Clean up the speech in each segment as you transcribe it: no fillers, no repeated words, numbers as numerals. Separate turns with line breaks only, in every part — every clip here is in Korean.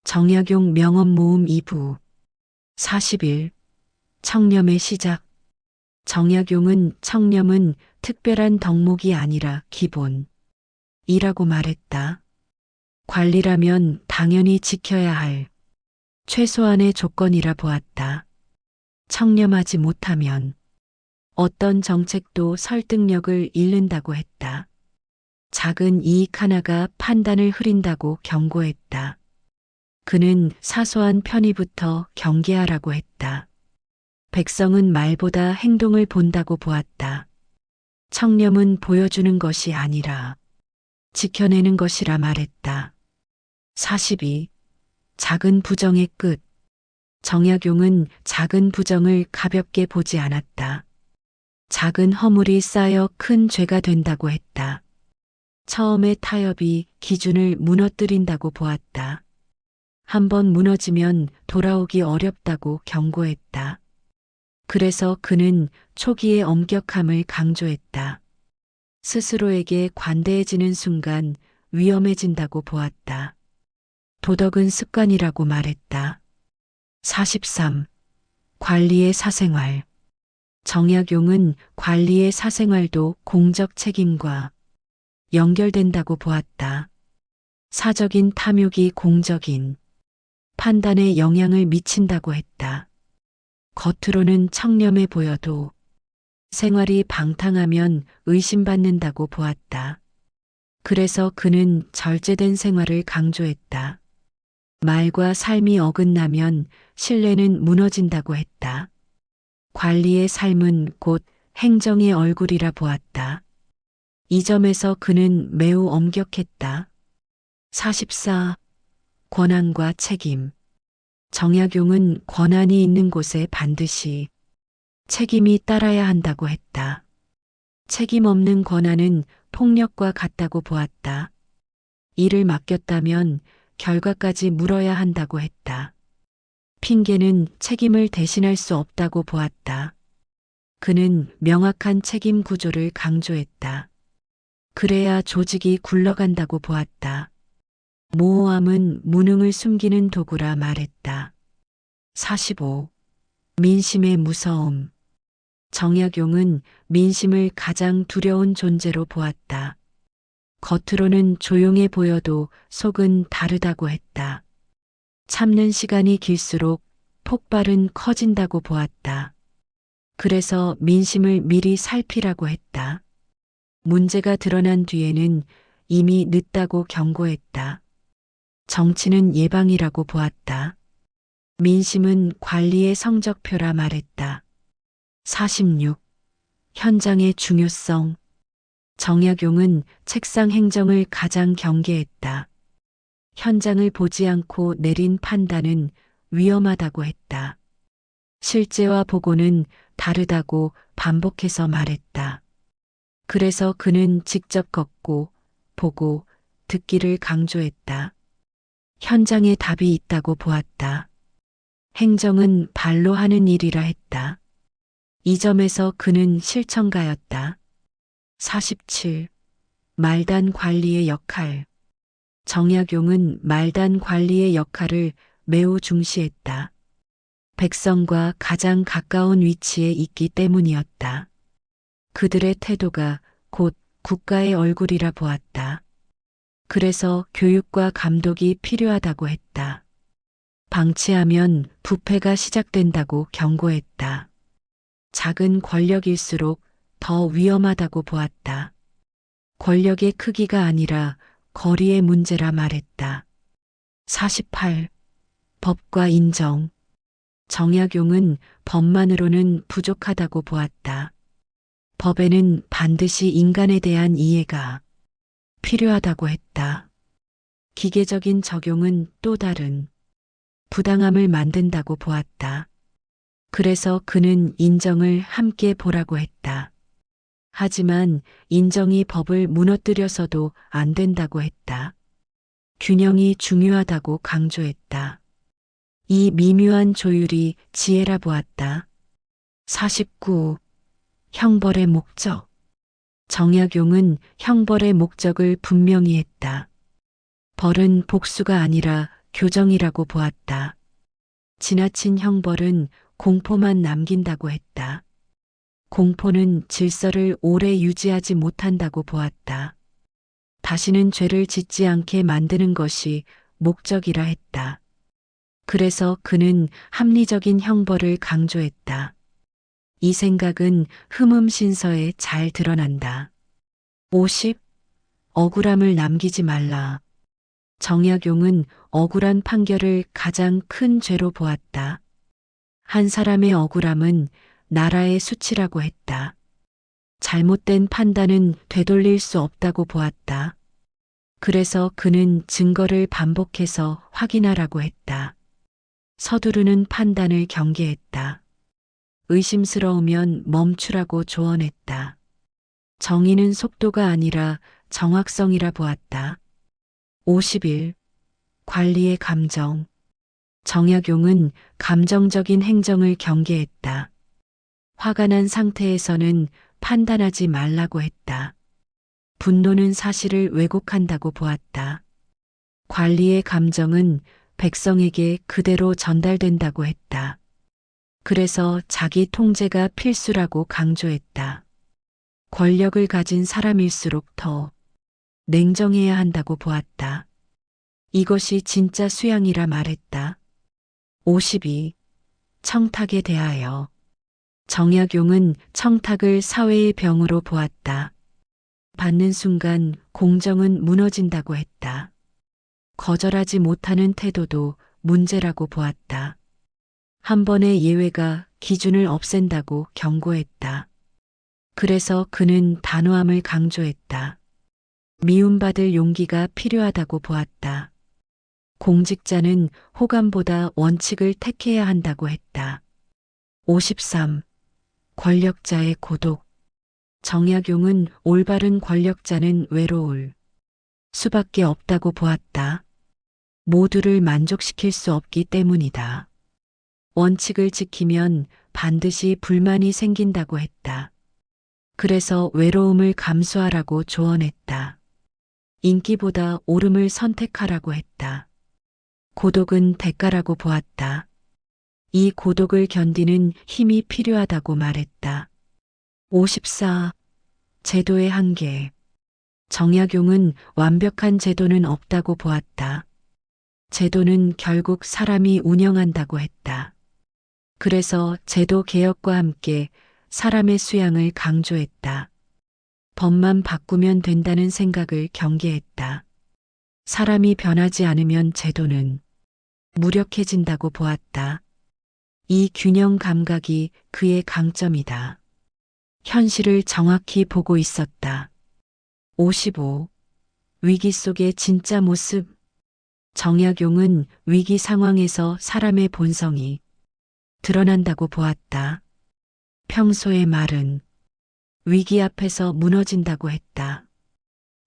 정약용 명언 모음 2부 40일 청렴의 시작. 정약용은 청렴은 특별한 덕목이 아니라 기본이라고 말했다. 관리라면 당연히 지켜야 할 최소한의 조건이라 보았다. 청렴하지 못하면 어떤 정책도 설득력을 잃는다고 했다. 작은 이익 하나가 판단을 흐린다고 경고했다. 그는 사소한 편의부터 경계하라고 했다. 백성은 말보다 행동을 본다고 보았다. 청렴은 보여주는 것이 아니라 지켜내는 것이라 말했다. 42. 작은 부정의 끝. 정약용은 작은 부정을 가볍게 보지 않았다. 작은 허물이 쌓여 큰 죄가 된다고 했다. 처음의 타협이 기준을 무너뜨린다고 보았다. 한번 무너지면 돌아오기 어렵다고 경고했다. 그래서 그는 초기의 엄격함을 강조했다. 스스로에게 관대해지는 순간 위험해진다고 보았다. 도덕은 습관이라고 말했다. 43. 관리의 사생활. 정약용은 관리의 사생활도 공적 책임과 연결된다고 보았다. 사적인 탐욕이 공적인 판단에 영향을 미친다고 했다. 겉으로는 청렴해 보여도 생활이 방탕하면 의심받는다고 보았다. 그래서 그는 절제된 생활을 강조했다. 말과 삶이 어긋나면 신뢰는 무너진다고 했다. 관리의 삶은 곧 행정의 얼굴이라 보았다. 이 점에서 그는 매우 엄격했다. 44. 권한과 책임. 정약용은 권한이 있는 곳에 반드시 책임이 따라야 한다고 했다. 책임 없는 권한은 폭력과 같다고 보았다. 일을 맡겼다면 결과까지 물어야 한다고 했다. 핑계는 책임을 대신할 수 없다고 보았다. 그는 명확한 책임 구조를 강조했다. 그래야 조직이 굴러간다고 보았다. 모호함은 무능을 숨기는 도구라 말했다. 45. 민심의 무서움. 정약용은 민심을 가장 두려운 존재로 보았다. 겉으로는 조용해 보여도 속은 다르다고 했다. 참는 시간이 길수록 폭발은 커진다고 보았다. 그래서 민심을 미리 살피라고 했다. 문제가 드러난 뒤에는 이미 늦다고 경고했다. 정치는 예방이라고 보았다. 민심은 관리의 성적표라 말했다. 46. 현장의 중요성. 정약용은 책상 행정을 가장 경계했다. 현장을 보지 않고 내린 판단은 위험하다고 했다. 실제와 보고는 다르다고 반복해서 말했다. 그래서 그는 직접 걷고 보고 듣기를 강조했다. 현장에 답이 있다고 보았다. 행정은 발로 하는 일이라 했다. 이 점에서 그는 실천가였다. 47. 말단 관리의 역할. 정약용은 말단 관리의 역할을 매우 중시했다. 백성과 가장 가까운 위치에 있기 때문이었다. 그들의 태도가 곧 국가의 얼굴이라 보았다. 그래서 교육과 감독이 필요하다고 했다. 방치하면 부패가 시작된다고 경고했다. 작은 권력일수록 더 위험하다고 보았다. 권력의 크기가 아니라 거리의 문제라 말했다. 48. 법과 인정. 정약용은 법만으로는 부족하다고 보았다. 법에는 반드시 인간에 대한 이해가 필요하다고 했다. 기계적인 적용은 또 다른 부당함을 만든다고 보았다. 그래서 그는 인정을 함께 보라고 했다. 하지만 인정이 법을 무너뜨려서도 안 된다고 했다. 균형이 중요하다고 강조했다. 이 미묘한 조율이 지혜라 보았다. 49. 형벌의 목적. 정약용은 형벌의 목적을 분명히 했다. 벌은 복수가 아니라 교정이라고 보았다. 지나친 형벌은 공포만 남긴다고 했다. 공포는 질서를 오래 유지하지 못한다고 보았다. 다시는 죄를 짓지 않게 만드는 것이 목적이라 했다. 그래서 그는 합리적인 형벌을 강조했다. 이 생각은 흠음신서에 잘 드러난다. 50. 억울함을 남기지 말라. 정약용은 억울한 판결을 가장 큰 죄로 보았다. 한 사람의 억울함은 나라의 수치라고 했다. 잘못된 판단은 되돌릴 수 없다고 보았다. 그래서 그는 증거를 반복해서 확인하라고 했다. 서두르는 판단을 경계했다. 의심스러우면 멈추라고 조언했다. 정의는 속도가 아니라 정확성이라 보았다. 51. 관리의 감정. 정약용은 감정적인 행정을 경계했다. 화가 난 상태에서는 판단하지 말라고 했다. 분노는 사실을 왜곡한다고 보았다. 관리의 감정은 백성에게 그대로 전달된다고 했다. 그래서 자기 통제가 필수라고 강조했다. 권력을 가진 사람일수록 더 냉정해야 한다고 보았다. 이것이 진짜 수양이라 말했다. 52. 청탁에 대하여. 정약용은 청탁을 사회의 병으로 보았다. 받는 순간 공정은 무너진다고 했다. 거절하지 못하는 태도도 문제라고 보았다. 한 번의 예외가 기준을 없앤다고 경고했다. 그래서 그는 단호함을 강조했다. 미움받을 용기가 필요하다고 보았다. 공직자는 호감보다 원칙을 택해야 한다고 했다. 53. 권력자의 고독. 정약용은 올바른 권력자는 외로울 수밖에 없다고 보았다. 모두를 만족시킬 수 없기 때문이다. 원칙을 지키면 반드시 불만이 생긴다고 했다. 그래서 외로움을 감수하라고 조언했다. 인기보다 옳음을 선택하라고 했다. 고독은 대가라고 보았다. 이 고독을 견디는 힘이 필요하다고 말했다. 54. 제도의 한계. 정약용은 완벽한 제도는 없다고 보았다. 제도는 결국 사람이 운영한다고 했다. 그래서 제도 개혁과 함께 사람의 수양을 강조했다. 법만 바꾸면 된다는 생각을 경계했다. 사람이 변하지 않으면 제도는 무력해진다고 보았다. 이 균형 감각이 그의 강점이다. 현실을 정확히 보고 있었다. 55. 위기 속의 진짜 모습. 정약용은 위기 상황에서 사람의 본성이 드러난다고 보았다. 평소의 말은 위기 앞에서 무너진다고 했다.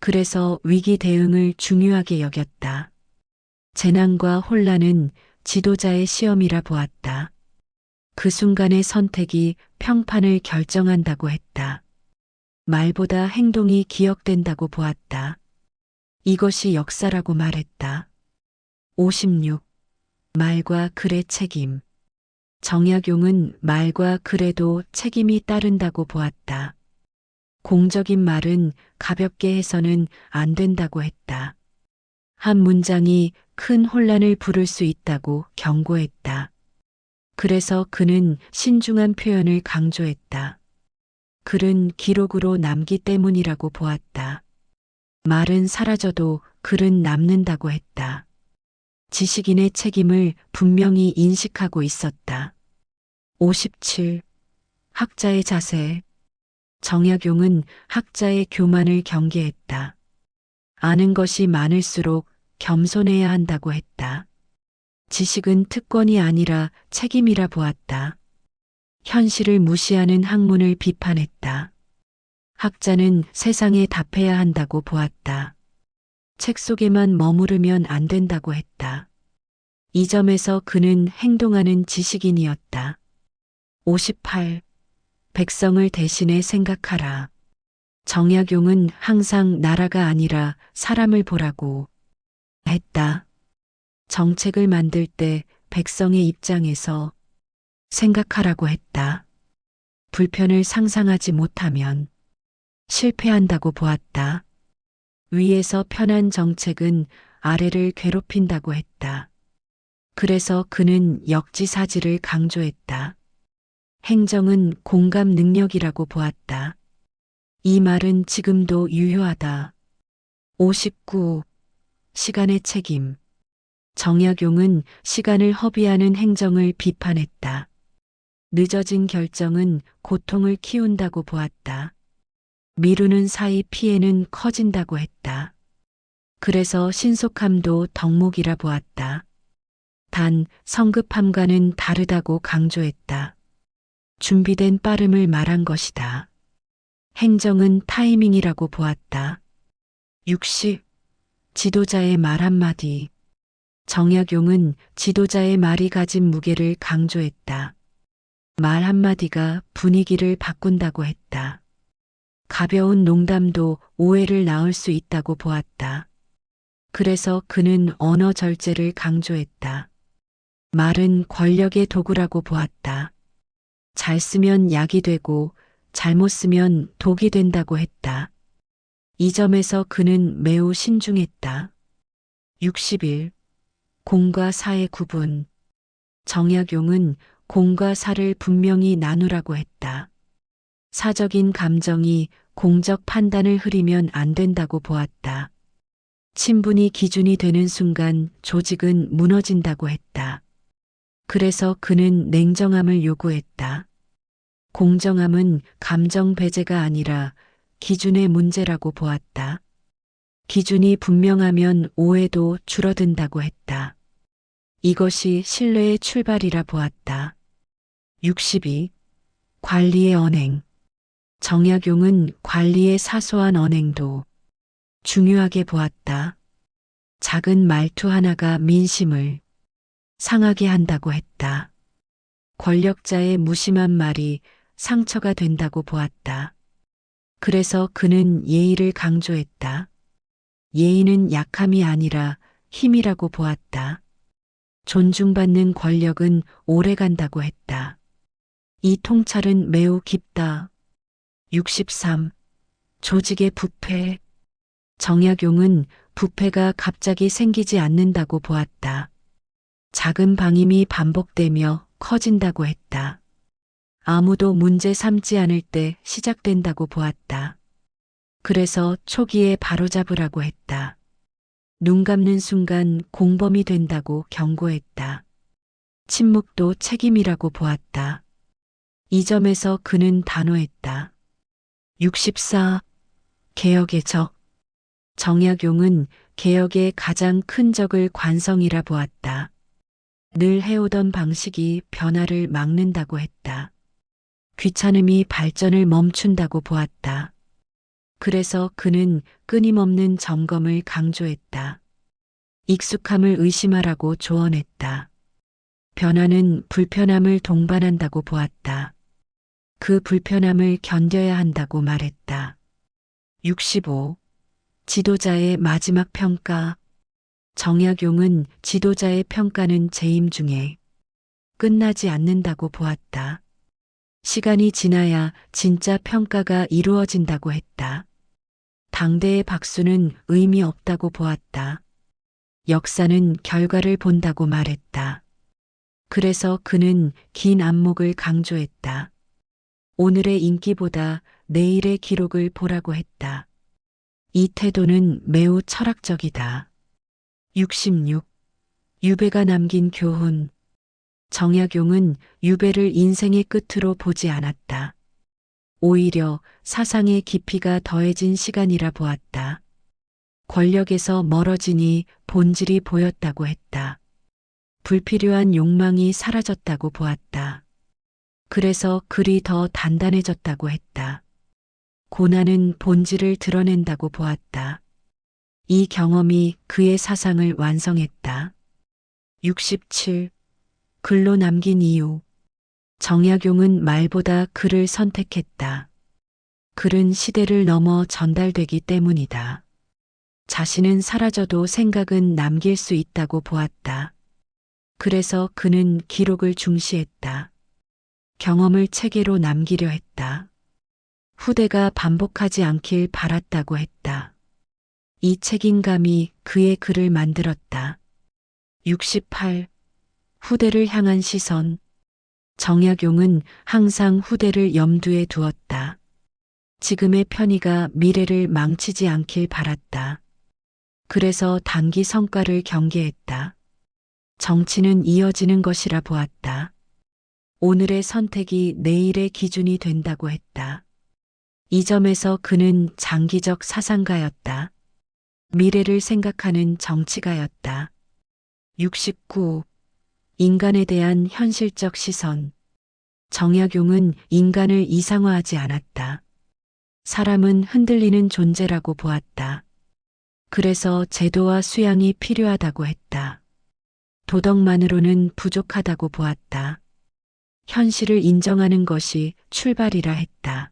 그래서 위기 대응을 중요하게 여겼다. 재난과 혼란은 지도자의 시험이라 보았다. 그 순간의 선택이 평판을 결정한다고 했다. 말보다 행동이 기억된다고 보았다. 이것이 역사라고 말했다. 56. 말과 글의 책임. 정약용은 말과 글에도 책임이 따른다고 보았다. 공적인 말은 가볍게 해서는 안 된다고 했다. 한 문장이 큰 혼란을 부를 수 있다고 경고했다. 그래서 그는 신중한 표현을 강조했다. 글은 기록으로 남기 때문이라고 보았다. 말은 사라져도 글은 남는다고 했다. 지식인의 책임을 분명히 인식하고 있었다. 57. 학자의 자세. 정약용은 학자의 교만을 경계했다. 아는 것이 많을수록 겸손해야 한다고 했다. 지식은 특권이 아니라 책임이라 보았다. 현실을 무시하는 학문을 비판했다. 학자는 세상에 답해야 한다고 보았다. 책 속에만 머무르면 안 된다고 했다. 이 점에서 그는 행동하는 지식인이었다. 58. 백성을 대신해 생각하라. 정약용은 항상 나라가 아니라 사람을 보라고 했다. 정책을 만들 때 백성의 입장에서 생각하라고 했다. 불편을 상상하지 못하면 실패한다고 보았다. 위에서 편한 정책은 아래를 괴롭힌다고 했다. 그래서 그는 역지사지를 강조했다. 행정은 공감 능력이라고 보았다. 이 말은 지금도 유효하다. 59. 시간의 책임. 정약용은 시간을 허비하는 행정을 비판했다. 늦어진 결정은 고통을 키운다고 보았다. 미루는 사이 피해는 커진다고 했다. 그래서 신속함도 덕목이라 보았다. 단 성급함과는 다르다고 강조했다. 준비된 빠름을 말한 것이다. 행정은 타이밍이라고 보았다. 60. 지도자의 말 한마디. 정약용은 지도자의 말이 가진 무게를 강조했다. 말 한마디가 분위기를 바꾼다고 했다. 가벼운 농담도 오해를 낳을 수 있다고 보았다. 그래서 그는 언어 절제를 강조했다. 말은 권력의 도구라고 보았다. 잘 쓰면 약이 되고 잘못 쓰면 독이 된다고 했다. 이 점에서 그는 매우 신중했다. 61. 공과 사의 구분. 정약용은 공과 사를 분명히 나누라고 했다. 사적인 감정이 공적 판단을 흐리면 안 된다고 보았다. 친분이 기준이 되는 순간 조직은 무너진다고 했다. 그래서 그는 냉정함을 요구했다. 공정함은 감정 배제가 아니라 기준의 문제라고 보았다. 기준이 분명하면 오해도 줄어든다고 했다. 이것이 신뢰의 출발이라 보았다. 62. 관리의 언행. 정약용은 관리의 사소한 언행도 중요하게 보았다. 작은 말투 하나가 민심을 상하게 한다고 했다. 권력자의 무심한 말이 상처가 된다고 보았다. 그래서 그는 예의를 강조했다. 예의는 약함이 아니라 힘이라고 보았다. 존중받는 권력은 오래간다고 했다. 이 통찰은 매우 깊다. 63. 조직의 부패. 정약용은 부패가 갑자기 생기지 않는다고 보았다. 작은 방임이 반복되며 커진다고 했다. 아무도 문제 삼지 않을 때 시작된다고 보았다. 그래서 초기에 바로잡으라고 했다. 눈 감는 순간 공범이 된다고 경고했다. 침묵도 책임이라고 보았다. 이 점에서 그는 단호했다. 64. 개혁의 적. 정약용은 개혁의 가장 큰 적을 관성이라 보았다. 늘 해오던 방식이 변화를 막는다고 했다. 귀찮음이 발전을 멈춘다고 보았다. 그래서 그는 끊임없는 점검을 강조했다. 익숙함을 의심하라고 조언했다. 변화는 불편함을 동반한다고 보았다. 그 불편함을 견뎌야 한다고 말했다. 65. 지도자의 마지막 평가. 정약용은 지도자의 평가는 재임 중에 끝나지 않는다고 보았다. 시간이 지나야 진짜 평가가 이루어진다고 했다. 당대의 박수는 의미 없다고 보았다. 역사는 결과를 본다고 말했다. 그래서 그는 긴 안목을 강조했다. 오늘의 인기보다 내일의 기록을 보라고 했다. 이 태도는 매우 철학적이다. 66. 유배가 남긴 교훈. 정약용은 유배를 인생의 끝으로 보지 않았다. 오히려 사상의 깊이가 더해진 시간이라 보았다. 권력에서 멀어지니 본질이 보였다고 했다. 불필요한 욕망이 사라졌다고 보았다. 그래서 글이 더 단단해졌다고 했다. 고난은 본질을 드러낸다고 보았다. 이 경험이 그의 사상을 완성했다. 67. 글로 남긴 이유. 정약용은 말보다 글을 선택했다. 글은 시대를 넘어 전달되기 때문이다. 자신은 사라져도 생각은 남길 수 있다고 보았다. 그래서 그는 기록을 중시했다. 경험을 체계로 남기려 했다. 후대가 반복하지 않길 바랐다고 했다. 이 책임감이 그의 글을 만들었다. 68. 후대를 향한 시선. 정약용은 항상 후대를 염두에 두었다. 지금의 편의가 미래를 망치지 않길 바랐다. 그래서 단기 성과를 경계했다. 정치는 이어지는 것이라 보았다. 오늘의 선택이 내일의 기준이 된다고 했다. 이 점에서 그는 장기적 사상가였다. 미래를 생각하는 정치가였다. 69. 인간에 대한 현실적 시선. 정약용은 인간을 이상화하지 않았다. 사람은 흔들리는 존재라고 보았다. 그래서 제도와 수양이 필요하다고 했다. 도덕만으로는 부족하다고 보았다. 현실을 인정하는 것이 출발이라 했다.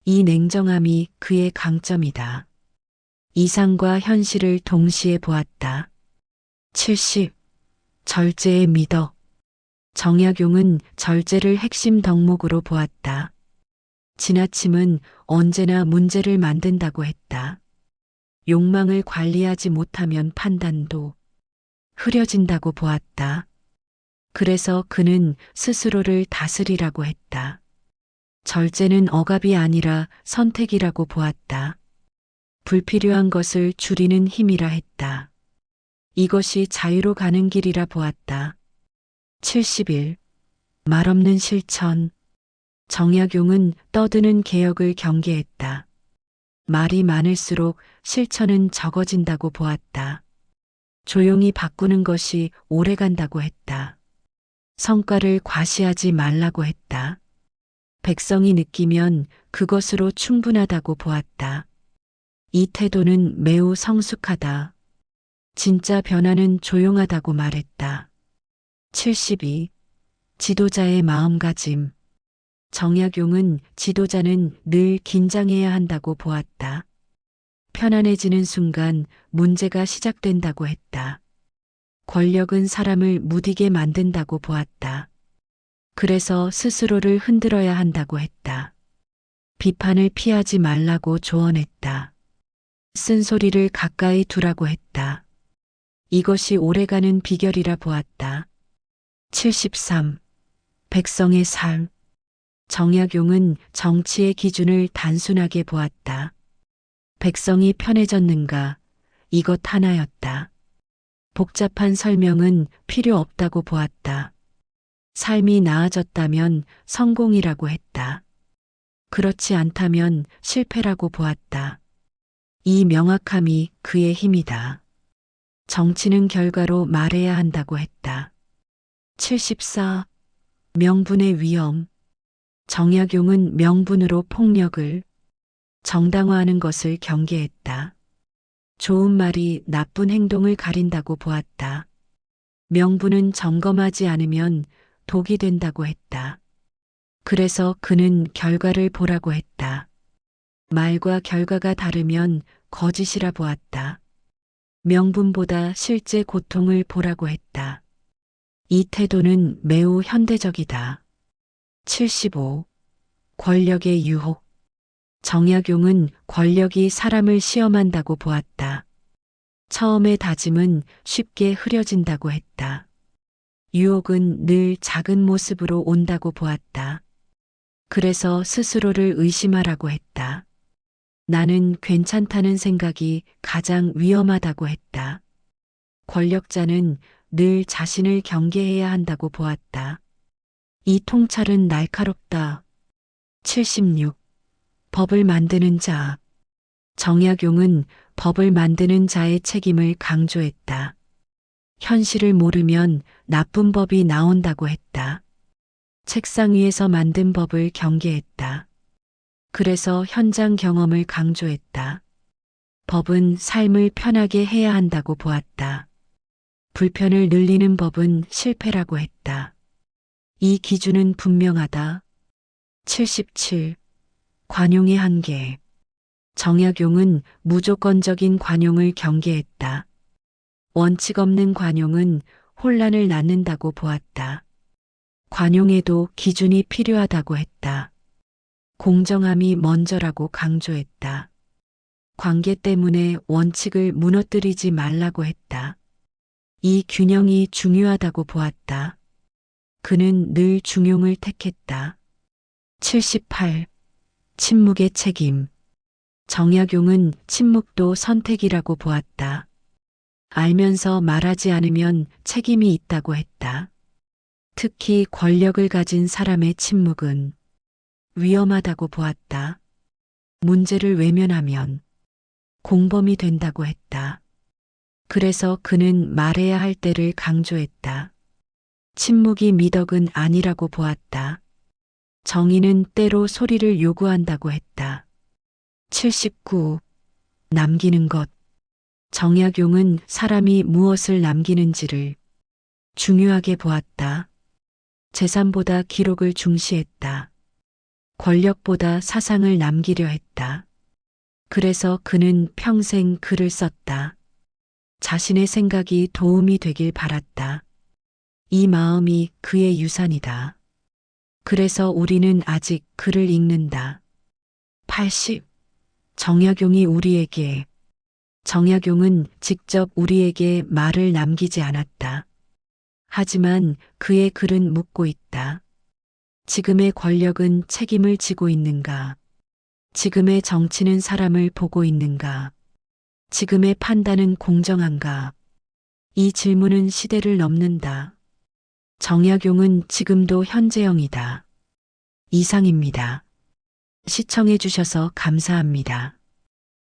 이 냉정함이 그의 강점이다. 이상과 현실을 동시에 보았다. 70. 절제의 미덕. 정약용은 절제를 핵심 덕목으로 보았다. 지나침은 언제나 문제를 만든다고 했다. 욕망을 관리하지 못하면 판단도 흐려진다고 보았다. 그래서 그는 스스로를 다스리라고 했다. 절제는 억압이 아니라 선택이라고 보았다. 불필요한 것을 줄이는 힘이라 했다. 이것이 자유로 가는 길이라 보았다. 71. 말없는 실천. 정약용은 떠드는 개혁을 경계했다. 말이 많을수록 실천은 적어진다고 보았다. 조용히 바꾸는 것이 오래간다고 했다. 성과를 과시하지 말라고 했다. 백성이 느끼면 그것으로 충분하다고 보았다. 이 태도는 매우 성숙하다. 진짜 변화는 조용하다고 말했다. 72. 지도자의 마음가짐. 정약용은 지도자는 늘 긴장해야 한다고 보았다. 편안해지는 순간 문제가 시작된다고 했다. 권력은 사람을 무디게 만든다고 보았다. 그래서 스스로를 흔들어야 한다고 했다. 비판을 피하지 말라고 조언했다. 쓴소리를 가까이 두라고 했다. 이것이 오래가는 비결이라 보았다. 73. 백성의 삶. 정약용은 정치의 기준을 단순하게 보았다. 백성이 편해졌는가? 이것 하나였다. 복잡한 설명은 필요 없다고 보았다. 삶이 나아졌다면 성공이라고 했다. 그렇지 않다면 실패라고 보았다. 이 명확함이 그의 힘이다. 정치는 결과로 말해야 한다고 했다. 74. 명분의 위험. 정약용은 명분으로 폭력을 정당화하는 것을 경계했다. 좋은 말이 나쁜 행동을 가린다고 보았다. 명분은 점검하지 않으면 독이 된다고 했다. 그래서 그는 결과를 보라고 했다. 말과 결과가 다르면 거짓이라 보았다. 명분보다 실제 고통을 보라고 했다. 이 태도는 매우 현대적이다. 75. 권력의 유혹. 정약용은 권력이 사람을 시험한다고 보았다. 처음의 다짐은 쉽게 흐려진다고 했다. 유혹은 늘 작은 모습으로 온다고 보았다. 그래서 스스로를 의심하라고 했다. 나는 괜찮다는 생각이 가장 위험하다고 했다. 권력자는 늘 자신을 경계해야 한다고 보았다. 이 통찰은 날카롭다. 76. 법을 만드는 자. 정약용은 법을 만드는 자의 책임을 강조했다. 현실을 모르면 나쁜 법이 나온다고 했다. 책상 위에서 만든 법을 경계했다. 그래서 현장 경험을 강조했다. 법은 삶을 편하게 해야 한다고 보았다. 불편을 늘리는 법은 실패라고 했다. 이 기준은 분명하다. 77. 관용의 한계. 정약용은 무조건적인 관용을 경계했다. 원칙 없는 관용은 혼란을 낳는다고 보았다. 관용에도 기준이 필요하다고 했다. 공정함이 먼저라고 강조했다. 관계 때문에 원칙을 무너뜨리지 말라고 했다. 이 균형이 중요하다고 보았다. 그는 늘 중용을 택했다. 78. 침묵의 책임. 정약용은 침묵도 선택이라고 보았다. 알면서 말하지 않으면 책임이 있다고 했다. 특히 권력을 가진 사람의 침묵은 위험하다고 보았다. 문제를 외면하면 공범이 된다고 했다. 그래서 그는 말해야 할 때를 강조했다. 침묵이 미덕은 아니라고 보았다. 정의는 때로 소리를 요구한다고 했다. 79. 남기는 것. 정약용은 사람이 무엇을 남기는지를 중요하게 보았다. 재산보다 기록을 중시했다. 권력보다 사상을 남기려 했다. 그래서 그는 평생 글을 썼다. 자신의 생각이 도움이 되길 바랐다. 이 마음이 그의 유산이다. 그래서 우리는 아직 글을 읽는다. 80. 정약용이 우리에게. 정약용은 직접 우리에게 말을 남기지 않았다. 하지만 그의 글은 묻고 있다. 지금의 권력은 책임을 지고 있는가? 지금의 정치는 사람을 보고 있는가? 지금의 판단은 공정한가? 이 질문은 시대를 넘는다. 정약용은 지금도 현재형이다. 이상입니다. 시청해 주셔서 감사합니다.